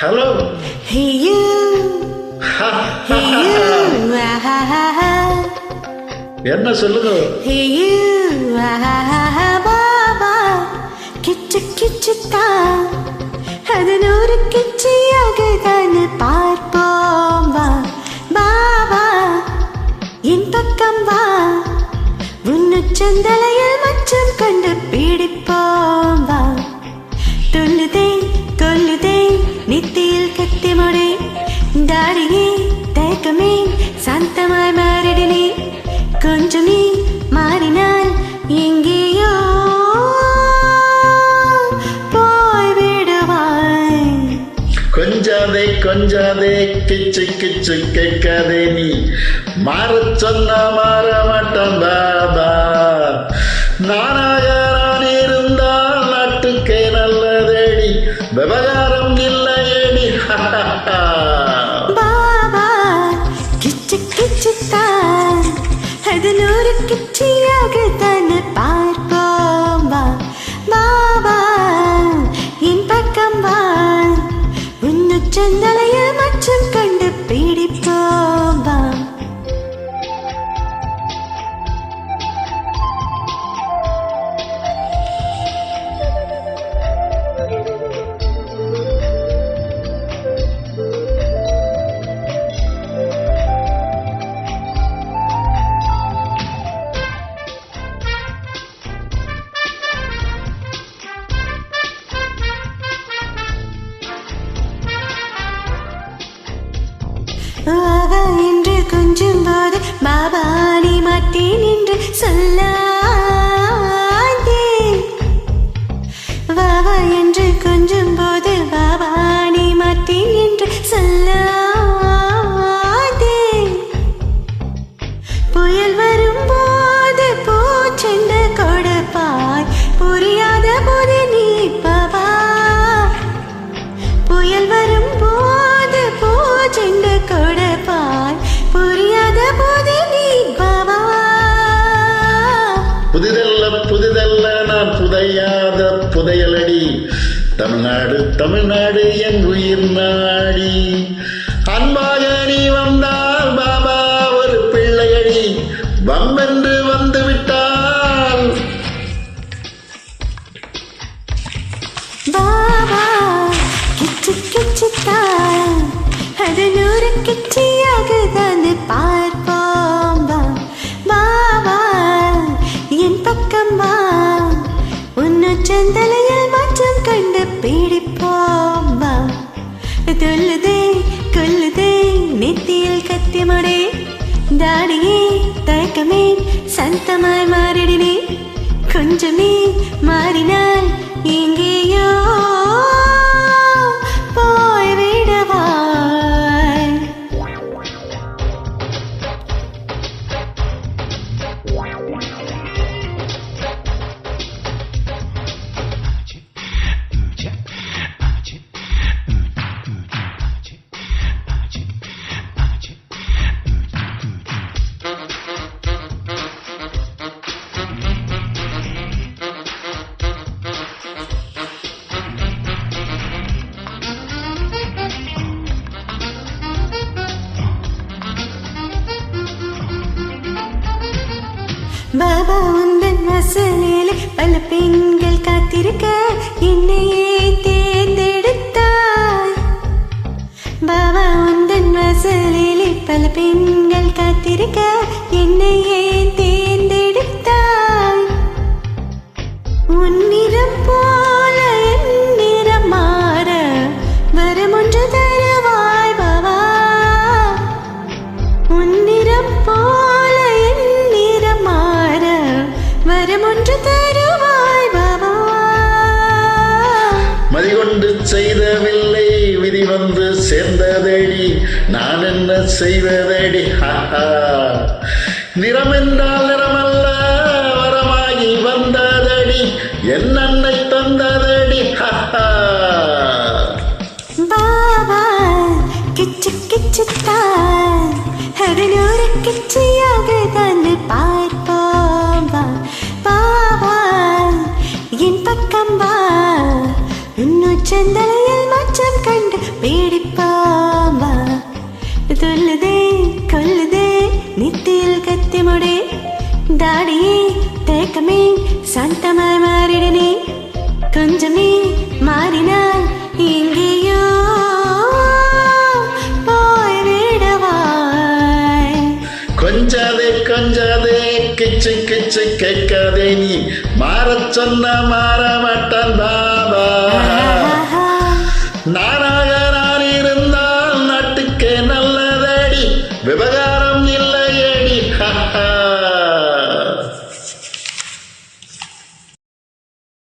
Hello. Hey you. Hey you. என்ன சொல்லுங்க? Hey you. Baba கிச்சு கிச்சுத்தா அது நூறு கிச்சியாக தான் பார்ப்போம் வா பாபா என் பக்கம் வா உன்னு சந்தலையில் மச்சம் கண்டு பிடிப்போம் வா துள்ளுதே கொல்லுதே நித்தியில் கத்தி முடி தாடியே தயக்கமே சாந்தமாய் மாறிடினே கொஞ்சம் நீ மாறினால் எங்கேயோ போய் விடுவாய். கொஞ்சாதே கொஞ்சாதே கிச்சு கிச்சு கேட்காதே நீ மாற சொன்னா மாற மாட்டான் பாபா. நானாக நான் இருந்தால் நாட்டுக்கே நல்லதேடி விவகாரம் இல்லையேடி. பாபா கிச்சு கிச்சுத்தான் அது நூறு கிச்சியாக தான் பார்ப்போம் வா பாபா என் பக்கம் வா உன்னு சந்தலைய மச்சம் கண்டு பிடிப்போம் வா. வாவா என்று கொஞ்சம் போது பாபா நீ மாட்டேன் என்று சொல்லாதே. வாவா என்று கொஞ்சம் போது பாபா நீ மாட்டேன் என்று சொல்லாதே. புயல் வரும்போது பூச்செண்டு கொடுப்பாய் புரியாத போது நீ பாபா. புயல் வரும்போது பூச்செண்டு கொடுப்பாய் புரியாத போது நீ பாபா. புதிதல்ல புதிதல்ல நான் புதையாத புதையலடி. தமிழ்நாடு தமிழ்நாடு என் உயிர் நாடி. அன்பாக நீ வந்தால் பாபா ஒரு பிள்ளையடி வம்பென்று வந்து விட்டால். பாபா கிச்சு கிச்சுத்தான் அது நூறு கிச்சியாக தான் பார்ப்போம் வா பாபா என் பக்கம் வா உன்னு சந்தலையில் மாற்றம் கண்டு பிடிப்போம் வா. துள்ளுதே கொல்லுதே நெத்தியில் கத்தி முடி தாடியே தயக்கமே சந்தமாய் மாறிடினே கொஞ்சம் நீ மாறினால் எங்கேயோ போய் விடுவாய். பாபா உந்தன் வாசலிலே பல பெண்கள் காத்திருக்க என்னையே தேர்ந்தெடுத்தாய். பாபா உந்தன் வாசலிலே பல பெண்கள் காத்திருக்க என்னையே தேர்ந்தெடுத்தாய். உன் நிறம் போல என் நிறம் மாற வரம் ஒன்று தருவாய் பாபா. உன் நிறம் போல என் நிறம் மாற வரம் ஒன்று தருவாய் பாபா. மதிகொண்டு செய்தவில்லை விதி வந்து சேர்ந்ததேடி நான் என்ன செய்வதேடி. நிறம் என்றால் நிறமல்ல வரமாகி வந்ததடி என் அன்னை தந்ததடி. பாபா கிச்சு கிச்சுத்தான் அது நூறு கிச்சியாக தான் பார்ப்போம் வா பாபா உச்சந்தலையில் மச்சம் கண்டு பீடிப்பாம்பா துள்ளுதே கொல்லுதே நித்தியில் கத்தி முடி தாடியே தேக்கமே சந்தமாய் மாறிடனே கொஞ்சமே மாறினால் எங்கேயோ போய் விடவாய் கொஞ்சாதே கொஞ்சாதே கிச்சு கிச்சு கேட்காதே நீ மாறச் சொன்ன மாற மாட்டான்